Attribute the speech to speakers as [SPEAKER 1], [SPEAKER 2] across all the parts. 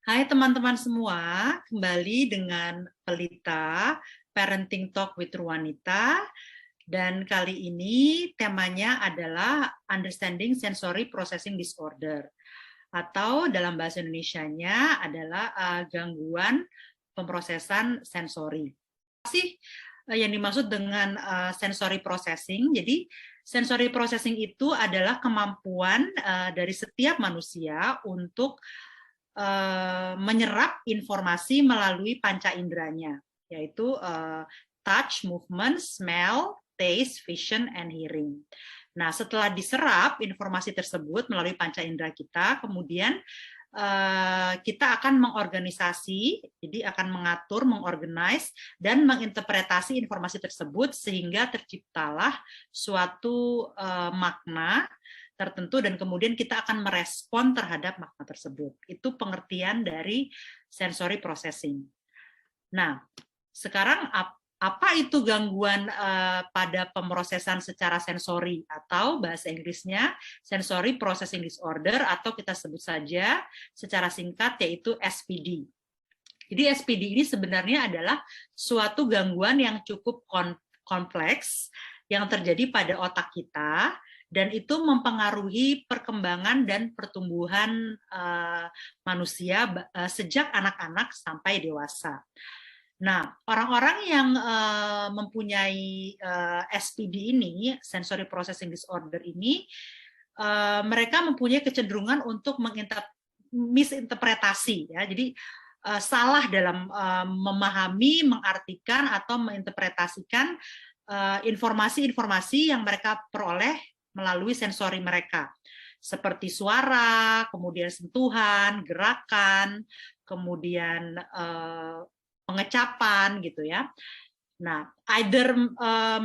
[SPEAKER 1] Hai teman-teman semua, kembali dengan Pelita, Parenting Talk with Ruwanita. Dan kali ini temanya adalah Understanding Sensory Processing Disorder. Atau dalam bahasa Indonesianya adalah gangguan pemrosesan sensori. Apa sih yang dimaksud dengan sensory processing? Jadi sensory processing itu adalah kemampuan dari setiap manusia untuk menyerap informasi melalui panca inderanya, yaitu touch, movement, smell, taste, vision, and hearing. Nah, setelah diserap informasi tersebut melalui panca indera kita, kemudian kita akan mengorganisasi, jadi akan mengatur, mengorganize, dan menginterpretasi informasi tersebut sehingga terciptalah suatu makna tertentu dan kemudian kita akan merespon terhadap makna tersebut. Itu pengertian dari sensory processing. Nah, sekarang apa itu gangguan pada pemrosesan secara sensori atau bahasa Inggrisnya sensory processing disorder atau kita sebut saja secara singkat yaitu SPD. Jadi SPD ini sebenarnya adalah suatu gangguan yang cukup kompleks yang terjadi pada otak kita dan itu mempengaruhi perkembangan dan pertumbuhan manusia sejak anak-anak sampai dewasa. Nah, orang-orang yang mempunyai SPD ini, sensory processing disorder ini, mereka mempunyai kecenderungan untuk misinterpretasi, ya. Jadi salah dalam memahami, mengartikan atau menginterpretasikan informasi-informasi yang mereka peroleh melalui sensori mereka, seperti suara, kemudian sentuhan, gerakan, kemudian pengecapan gitu ya. Nah, either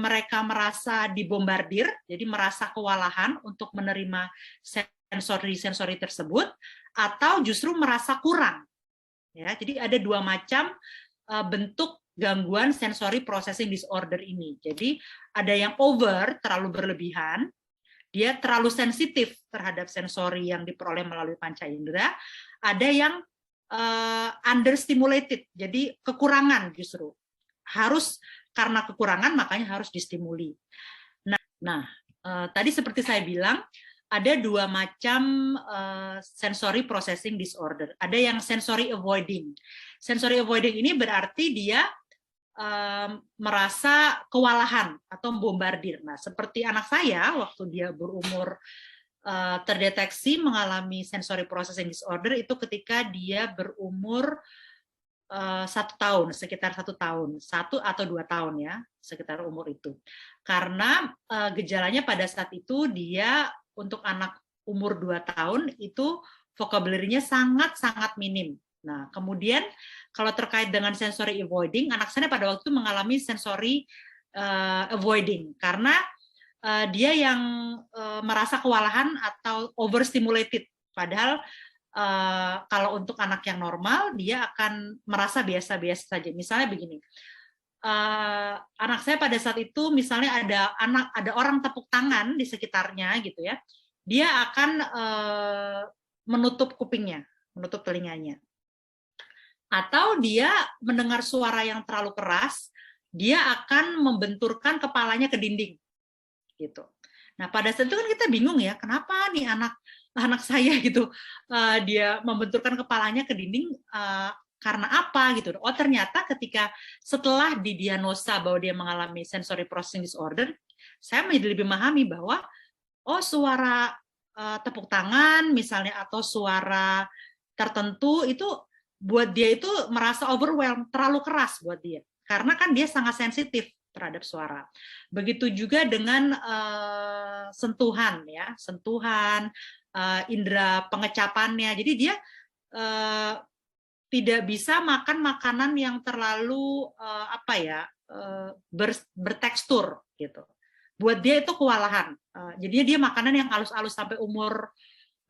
[SPEAKER 1] mereka merasa dibombardir, jadi merasa kewalahan untuk menerima sensori-sensori tersebut, atau justru merasa kurang. Ya, jadi ada dua macam bentuk gangguan sensory processing disorder ini. Jadi ada yang over, terlalu berlebihan, dia terlalu sensitif terhadap sensori yang diperoleh melalui panca indera. Ada yang understimulated, jadi kekurangan justru. Harus karena kekurangan makanya harus distimuli. Nah, tadi seperti saya bilang, ada dua macam sensory processing disorder. Ada yang sensory avoiding. Sensory avoiding ini berarti dia merasa kewalahan atau bombardir. Nah, seperti anak saya waktu dia berumur terdeteksi mengalami sensory processing disorder itu ketika dia berumur 1 tahun, sekitar 1 tahun, 1 atau 2 tahun ya, sekitar umur itu. Karena gejalanya pada saat itu dia untuk anak umur 2 tahun itu vocabulary-nya sangat-sangat minim. Nah, kemudian kalau terkait dengan sensory avoiding, anak saya pada waktu itu mengalami sensory avoiding karena dia yang merasa kewalahan atau overstimulated. Padahal kalau untuk anak yang normal, dia akan merasa biasa-biasa saja. Misalnya begini, anak saya pada saat itu misalnya ada orang tepuk tangan di sekitarnya gitu ya, dia akan menutup kupingnya, menutup telinganya. Atau dia mendengar suara yang terlalu keras, dia akan membenturkan kepalanya ke dinding, gitu. Nah pada saat itu kan kita bingung ya, kenapa nih anak saya gitu dia membenturkan kepalanya ke dinding karena apa gitu. Oh ternyata ketika setelah didiagnosa bahwa dia mengalami sensory processing disorder, saya menjadi lebih memahami bahwa oh suara tepuk tangan misalnya atau suara tertentu itu buat dia itu merasa overwhelmed, terlalu keras buat dia. Karena kan dia sangat sensitif terhadap suara. Begitu juga dengan sentuhan ya, sentuhan, indera pengecapannya. Jadi dia tidak bisa makan makanan yang terlalu bertekstur gitu. Buat dia itu kewalahan. Jadinya dia makanan yang halus-halus sampai umur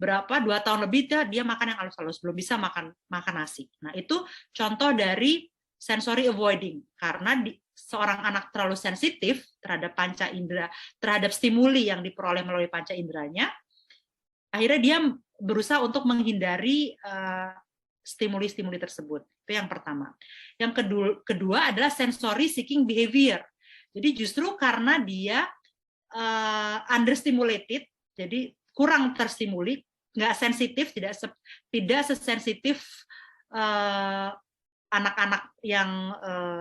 [SPEAKER 1] berapa 2 tahun lebih dia makan yang halus-halus, belum bisa makan nasi. Nah itu contoh dari sensory avoiding karena seorang anak terlalu sensitif terhadap panca indera, terhadap stimuli yang diperoleh melalui panca inderanya, akhirnya dia berusaha untuk menghindari stimuli-stimuli tersebut. Itu yang pertama. Yang kedua adalah sensory seeking behavior. Jadi justru karena dia understimulated, jadi kurang terstimuli, nggak sensitif, tidak sesensitif anak-anak yang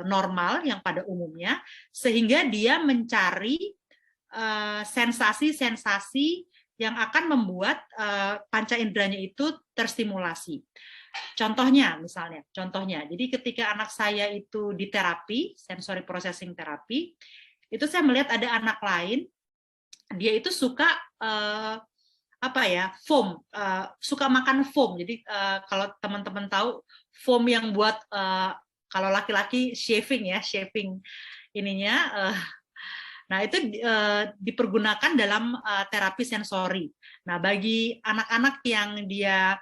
[SPEAKER 1] normal, yang pada umumnya, sehingga dia mencari sensasi-sensasi yang akan membuat panca inderanya itu terstimulasi. Contohnya, jadi ketika anak saya itu di terapi, sensory processing terapi, itu saya melihat ada anak lain, dia itu suka foam, suka makan foam. Jadi kalau teman-teman tahu foam yang buat kalau laki-laki shaving ininya, nah itu dipergunakan dalam terapi sensori. Nah bagi anak-anak yang dia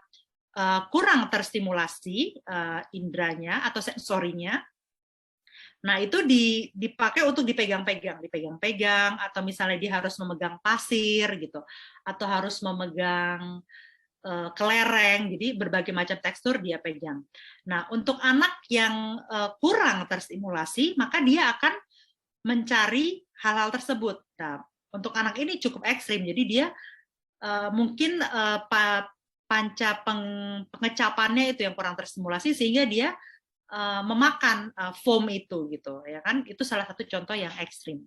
[SPEAKER 1] kurang terstimulasi indranya atau sensorinya, nah itu dipakai untuk dipegang-pegang, atau misalnya dia harus memegang pasir gitu, atau harus memegang kelereng, jadi berbagai macam tekstur dia pegang. Nah untuk anak yang kurang terstimulasi, maka dia akan mencari hal-hal tersebut. Nah untuk anak ini cukup ekstrim, jadi dia mungkin panca pengecapannya itu yang kurang terstimulasi, sehingga dia memakan foam itu gitu, ya kan? Itu salah satu contoh yang ekstrim.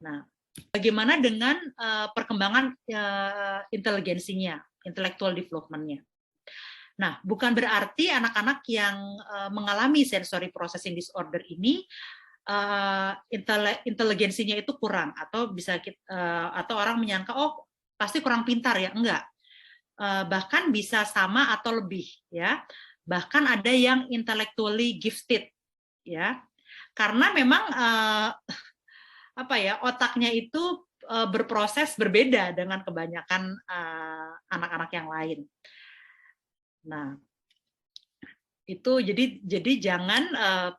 [SPEAKER 1] Nah, bagaimana dengan perkembangan inteligensinya, intellectual development-nya? Nah, bukan berarti anak-anak yang mengalami sensory processing disorder ini inteligensinya itu kurang, atau bisa atau orang menyangka oh pasti kurang pintar ya, enggak. Bahkan bisa sama atau lebih, ya. Bahkan ada yang intellectually gifted, ya, karena memang otaknya itu berproses berbeda dengan kebanyakan anak-anak yang lain. Nah itu jadi jangan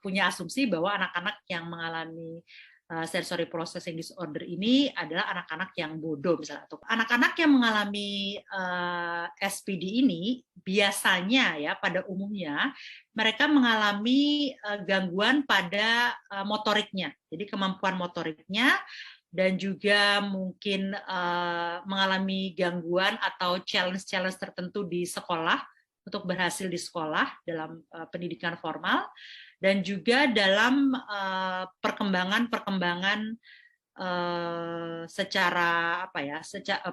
[SPEAKER 1] punya asumsi bahwa anak-anak yang mengalami sensory processing disorder ini adalah anak-anak yang bodoh misalnya. Anak-anak yang mengalami SPD ini biasanya ya pada umumnya mereka mengalami gangguan pada motoriknya. Jadi kemampuan motoriknya, dan juga mungkin mengalami gangguan atau challenge-challenge tertentu di sekolah untuk berhasil di sekolah dalam pendidikan formal, dan juga dalam perkembangan secara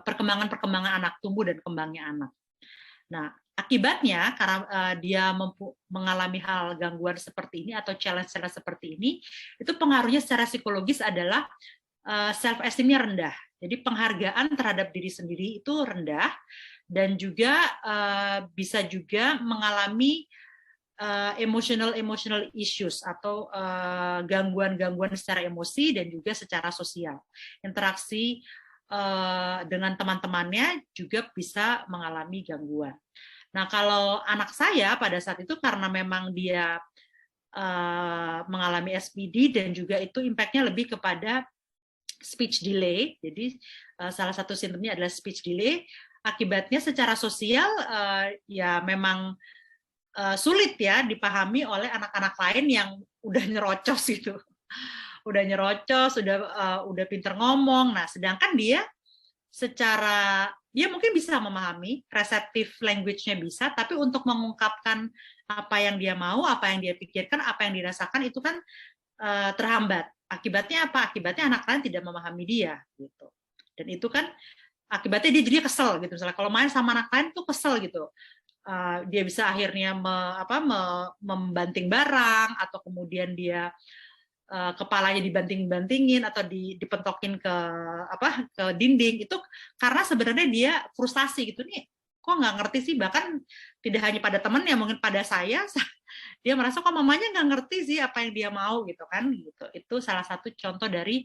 [SPEAKER 1] perkembangan anak, tumbuh dan kembangnya anak. Nah, akibatnya karena dia mengalami hal gangguan seperti ini atau challenge seperti ini, itu pengaruhnya secara psikologis adalah self esteemnya rendah. Jadi penghargaan terhadap diri sendiri itu rendah, dan juga bisa juga mengalami emotional issues atau gangguan-gangguan secara emosi dan juga secara sosial. Interaksi dengan teman-temannya juga bisa mengalami gangguan. Nah, kalau anak saya pada saat itu karena memang dia mengalami SPD dan juga itu impact-nya lebih kepada speech delay. Jadi salah satu simptomnya adalah speech delay. Akibatnya secara sosial ya memang sulit ya dipahami oleh anak-anak lain yang udah nyerocos gitu, udah pinter ngomong. Nah, sedangkan dia mungkin bisa memahami, receptive language-nya bisa, tapi untuk mengungkapkan apa yang dia mau, apa yang dia pikirkan, apa yang dirasakan itu kan terhambat. Akibatnya apa? Akibatnya anak lain tidak memahami dia gitu. Dan itu kan akibatnya dia jadi kesel gitu. Misalnya kalau main sama anak lain tuh kesel gitu. Dia bisa akhirnya membanting barang, atau kemudian dia kepalanya dibanting-bantingin atau dipentokin ke dinding, itu karena sebenarnya dia frustasi gitu nih, kok nggak ngerti sih, bahkan tidak hanya pada temen ya, mungkin pada saya dia merasa kok mamanya nggak ngerti sih apa yang dia mau gitu kan gitu. Itu salah satu contoh dari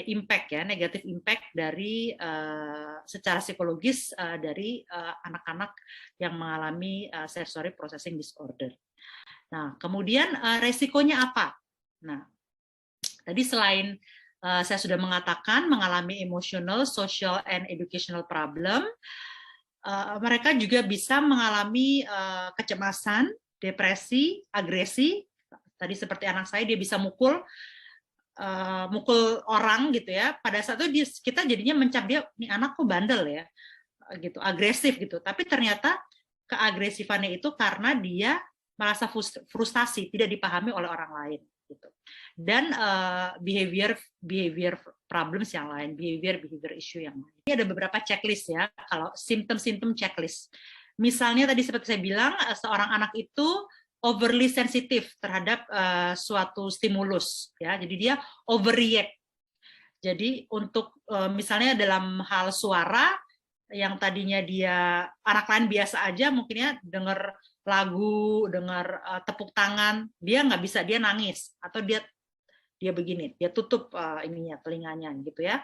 [SPEAKER 1] impact ya, negatif impact dari secara psikologis dari anak-anak yang mengalami sensory processing disorder. Nah, kemudian resikonya apa? Nah, tadi selain saya sudah mengatakan mengalami emotional, social, and educational problem, Mereka juga bisa mengalami kecemasan, depresi, agresi. Tadi seperti anak saya, dia bisa mukul orang gitu ya. Pada saat itu kita jadinya mencap dia, nih anak kok bandel ya, gitu, agresif gitu. Tapi ternyata keagresifannya itu karena dia merasa frustasi, tidak dipahami oleh orang lain gitu. Dan behavior problems yang lain, behavior issue yang lain. Ini ada beberapa checklist ya, kalau simptom checklist. Misalnya tadi seperti saya bilang, seorang anak itu overly sensitif terhadap suatu stimulus ya. Jadi dia overreact. Jadi untuk misalnya dalam hal suara yang tadinya dia anak lain biasa aja, mungkin ya dengar lagu, dengar tepuk tangan, dia nggak bisa, dia nangis atau dia begini, dia tutup ininya, telinganya gitu ya.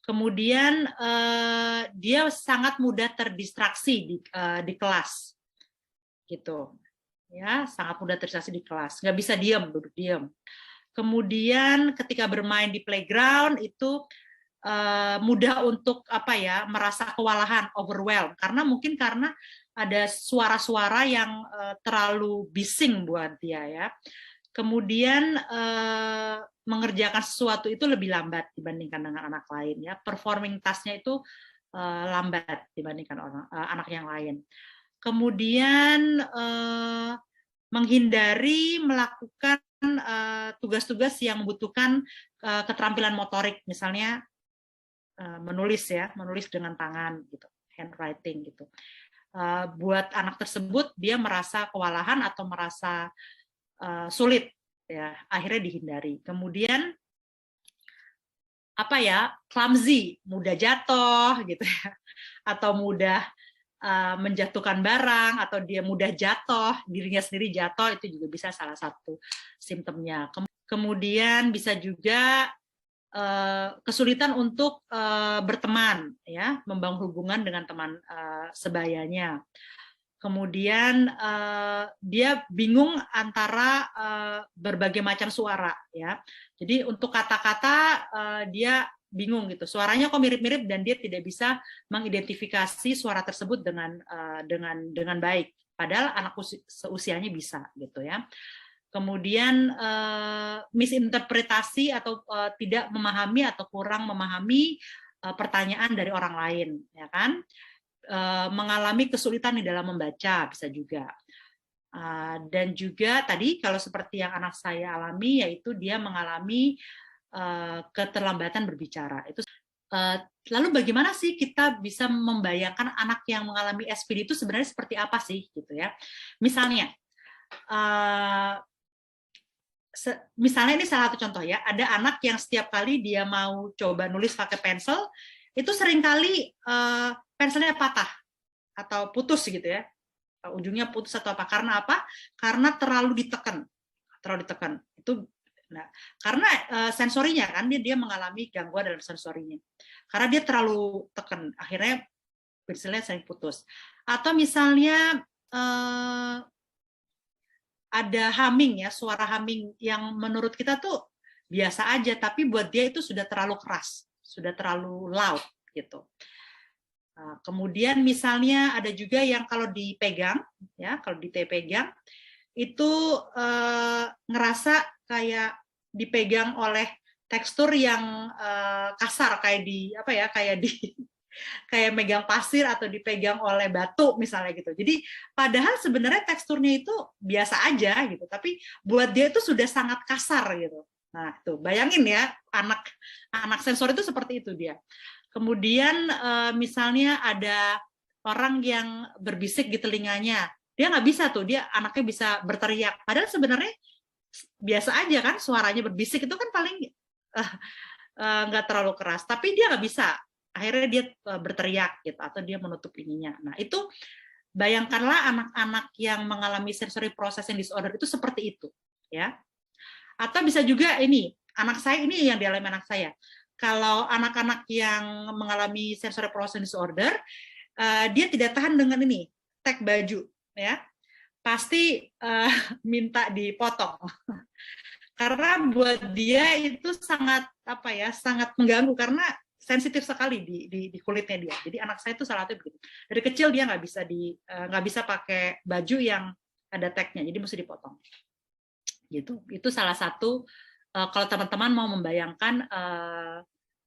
[SPEAKER 1] Kemudian dia sangat mudah terdistraksi di kelas, gitu ya, sangat mudah terdistraksi di kelas, nggak bisa diam, duduk diam. Kemudian ketika bermain di playground itu mudah untuk merasa kewalahan, overwhelmed, karena mungkin karena ada suara-suara yang terlalu bising buat dia ya. Kemudian mengerjakan sesuatu itu lebih lambat dibandingkan dengan anak lain ya. Performing task-nya itu lambat dibandingkan anak yang lain. Kemudian menghindari melakukan tugas-tugas yang membutuhkan keterampilan motorik, misalnya menulis ya, menulis dengan tangan gitu, handwriting gitu. Buat anak tersebut dia merasa kewalahan atau merasa sulit ya, akhirnya dihindari. Kemudian clumsy, mudah jatuh gitu ya, atau mudah menjatuhkan barang, atau dia mudah jatuh, dirinya sendiri jatuh, itu juga bisa salah satu simptomnya. Kemudian bisa juga kesulitan untuk berteman ya, membangun hubungan dengan teman sebayanya. Kemudian dia bingung antara berbagai macam suara ya. Jadi untuk kata-kata dia bingung gitu. Suaranya kok mirip-mirip dan dia tidak bisa mengidentifikasi suara tersebut dengan baik. Padahal anak seusianya bisa gitu ya. Kemudian misinterpretasi atau tidak memahami atau kurang memahami pertanyaan dari orang lain, ya kan? Mengalami kesulitan di dalam membaca bisa juga. Dan juga tadi kalau seperti yang anak saya alami, yaitu dia mengalami keterlambatan berbicara. Itu lalu bagaimana sih kita bisa membayangkan anak yang mengalami SPD itu sebenarnya seperti apa sih gitu ya? Misalnya misalnya ini salah satu contoh ya, ada anak yang setiap kali dia mau coba nulis pakai pensil, itu seringkali pensilnya patah atau putus gitu ya, ujungnya putus atau apa? Karena apa? Karena terlalu ditekan itu. Nah, karena sensorinya kan dia mengalami gangguan dalam sensorinya, karena dia terlalu tekan, akhirnya pensilnya sering putus. Atau misalnya ada humming ya, suara humming yang menurut kita tuh biasa aja, tapi buat dia itu sudah terlalu keras, sudah terlalu loud gitu. Kemudian misalnya ada juga yang kalau dipegang itu ngerasa kayak dipegang oleh tekstur yang kasar, kayak megang pasir atau dipegang oleh batu misalnya gitu. Jadi padahal sebenarnya teksturnya itu biasa aja gitu, tapi buat dia itu sudah sangat kasar gitu. Nah, tuh bayangin ya, anak sensor itu seperti itu dia. Kemudian misalnya ada orang yang berbisik di telinganya, dia nggak bisa tuh, anaknya bisa berteriak. Padahal sebenarnya biasa aja kan, suaranya berbisik itu kan paling nggak terlalu keras, tapi dia nggak bisa. Akhirnya dia berteriak gitu, atau dia menutup ininya. Nah itu bayangkanlah anak-anak yang mengalami sensory processing disorder itu seperti itu, ya. Atau bisa juga ini, anak saya ini yang dialami anak saya. Kalau anak-anak yang mengalami sensory processing disorder, dia tidak tahan dengan ini, tag baju, ya. Pasti minta dipotong. Karena buat dia itu sangat sangat mengganggu, karena sensitif sekali di kulitnya dia. Jadi anak saya itu salah satu begitu. Dari kecil dia nggak bisa pakai baju yang ada tagnya, jadi mesti dipotong. Gitu. Itu salah satu kalau teman-teman mau membayangkan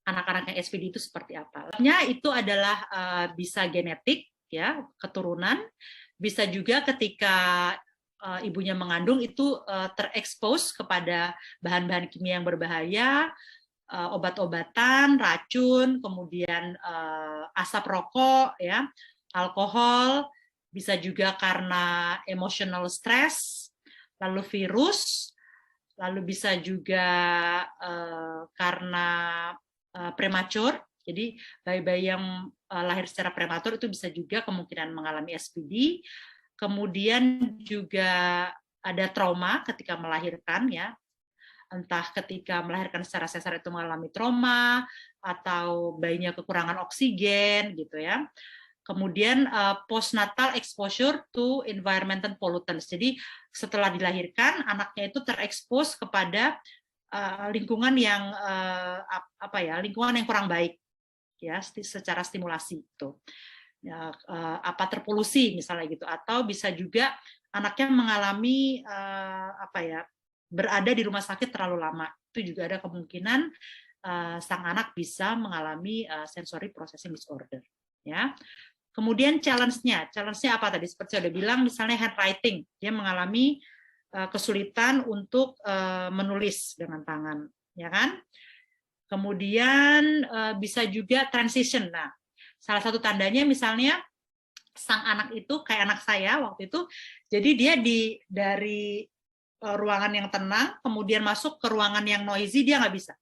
[SPEAKER 1] anak-anak yang SPD itu seperti apa. Itu adalah bisa genetik, ya, keturunan, bisa juga ketika ibunya mengandung itu terekspos kepada bahan-bahan kimia yang berbahaya, obat-obatan, racun, kemudian asap rokok, ya, alkohol, bisa juga karena emotional stress, lalu virus, lalu bisa juga karena prematur. Jadi bayi-bayi yang lahir secara prematur itu bisa juga kemungkinan mengalami SPD. Kemudian juga ada trauma ketika melahirkan, ya. Entah ketika melahirkan secara sesar itu mengalami trauma atau bayinya kekurangan oksigen gitu, ya. Kemudian postnatal exposure to environmental pollutants. Jadi setelah dilahirkan anaknya itu terekspos kepada lingkungan yang lingkungan yang kurang baik, ya, secara stimulasi itu. Ya, terpolusi misalnya gitu, atau bisa juga anaknya mengalami berada di rumah sakit terlalu lama. Itu juga ada kemungkinan sang anak bisa mengalami sensory processing disorder, ya. Kemudian challenge-nya apa tadi? Seperti saya sudah bilang, misalnya handwriting, dia mengalami kesulitan untuk menulis dengan tangan, ya kan? Kemudian bisa juga transition. Nah, salah satu tandanya misalnya sang anak itu kayak anak saya waktu itu, jadi dia dari ruangan yang tenang, kemudian masuk ke ruangan yang noisy, dia nggak bisa.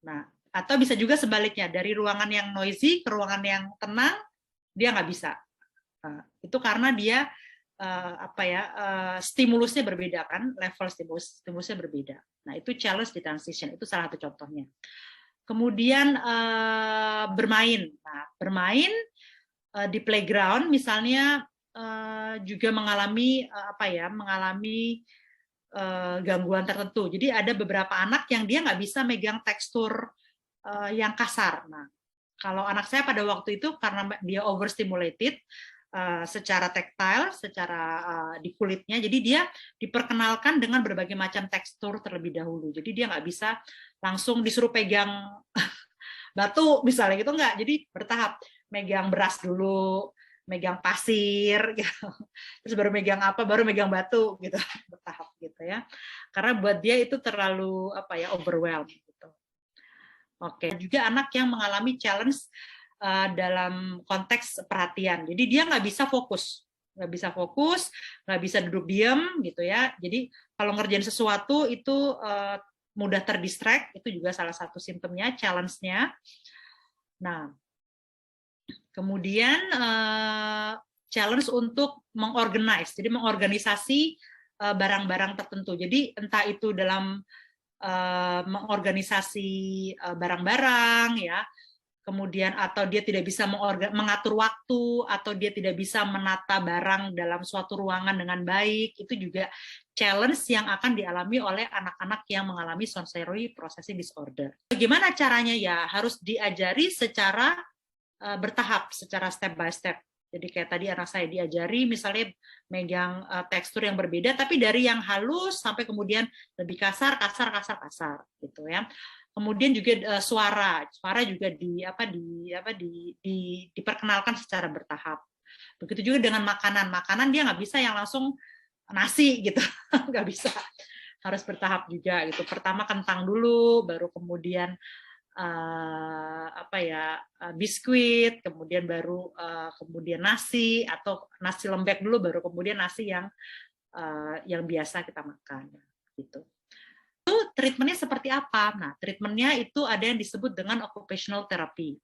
[SPEAKER 1] Nah, atau bisa juga sebaliknya, dari ruangan yang noisy ke ruangan yang tenang, dia nggak bisa. Nah, itu karena dia stimulusnya berbeda, kan, level stimulusnya berbeda. Nah, itu challenge di transition, itu salah satu contohnya. Kemudian bermain. Nah, bermain di playground misalnya juga mengalami gangguan tertentu. Jadi ada beberapa anak yang dia nggak bisa megang tekstur yang kasar. Nah, kalau anak saya pada waktu itu karena dia overstimulated secara taktil, secara di kulitnya, jadi dia diperkenalkan dengan berbagai macam tekstur terlebih dahulu. Jadi dia nggak bisa langsung disuruh pegang batu misalnya gitu, nggak. Jadi bertahap, megang beras dulu, megang pasir, gitu. Terus baru megang baru megang batu, gitu, bertahap gitu, ya. Karena buat dia itu terlalu overwhelmed. Gitu. Oke, juga anak yang mengalami challenge dalam konteks perhatian. Jadi dia nggak bisa fokus, nggak bisa duduk diam, gitu, ya. Jadi kalau ngerjain sesuatu itu mudah terdistract, itu juga salah satu simptomnya, challenge-nya. Nah, kemudian challenge untuk jadi mengorganisasi barang-barang tertentu. Jadi entah itu dalam mengorganisasi barang-barang, ya, kemudian atau dia tidak bisa mengatur waktu, atau dia tidak bisa menata barang dalam suatu ruangan dengan baik, itu juga challenge yang akan dialami oleh anak-anak yang mengalami sensory processing disorder. Bagaimana caranya? Ya harus diajari secara bertahap, secara step by step. Jadi kayak tadi anak saya diajari misalnya megang tekstur yang berbeda, tapi dari yang halus sampai kemudian lebih kasar gitu, ya. Kemudian juga suara juga diperkenalkan secara bertahap. Begitu juga dengan makanan dia nggak bisa yang langsung nasi gitu, nggak bisa, harus bertahap juga gitu. Pertama kentang dulu, baru kemudian biskuit, kemudian baru kemudian nasi, atau nasi lembek dulu, baru kemudian nasi yang biasa kita makan, gitu. Itu treatmentnya seperti apa? Nah, treatmentnya itu ada yang disebut dengan occupational therapy.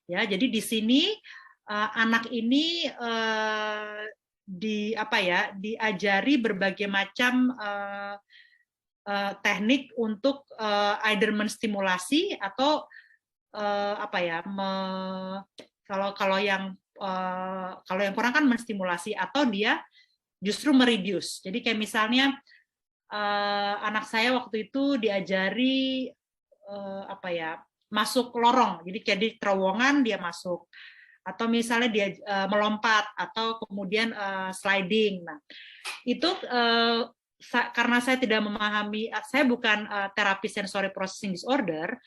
[SPEAKER 1] Ya, jadi di sini anak ini diajari berbagai macam teknik untuk either menstimulasi atau kalau yang kurang kan menstimulasi, atau dia justru mereduce. Jadi kayak misalnya anak saya waktu itu diajari masuk lorong, jadi terowongan dia masuk, atau misalnya dia melompat, atau kemudian sliding. Nah, itu karena saya tidak memahami, saya bukan terapi sensory processing disorder.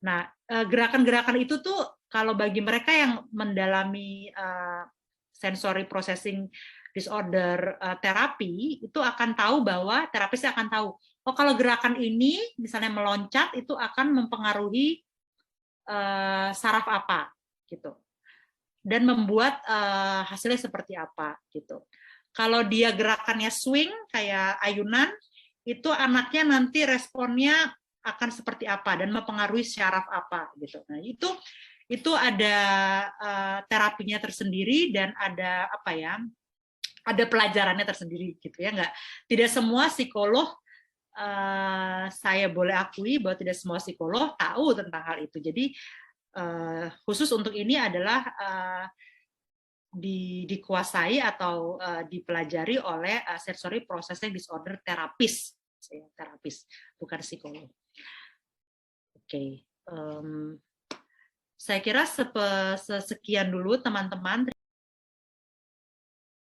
[SPEAKER 1] Nah, gerakan-gerakan itu tuh kalau bagi mereka yang mendalami sensory processing disorder terapi, itu akan tahu bahwa terapisnya akan tahu, oh kalau gerakan ini misalnya meloncat itu akan mempengaruhi saraf apa gitu, dan membuat hasilnya seperti apa gitu. Kalau dia gerakannya swing kayak ayunan, itu anaknya nanti responnya akan seperti apa dan mempengaruhi syaraf apa gitu. Nah, itu ada terapinya tersendiri dan ada apa ya? Ada pelajarannya tersendiri gitu ya. Tidak semua psikolog, saya boleh akui bahwa tidak semua psikolog tahu tentang hal itu. Jadi khusus untuk ini adalah dikuasai atau dipelajari oleh sensory processing disorder terapis, bukan psikolog. Oke, saya kira sekian dulu teman-teman.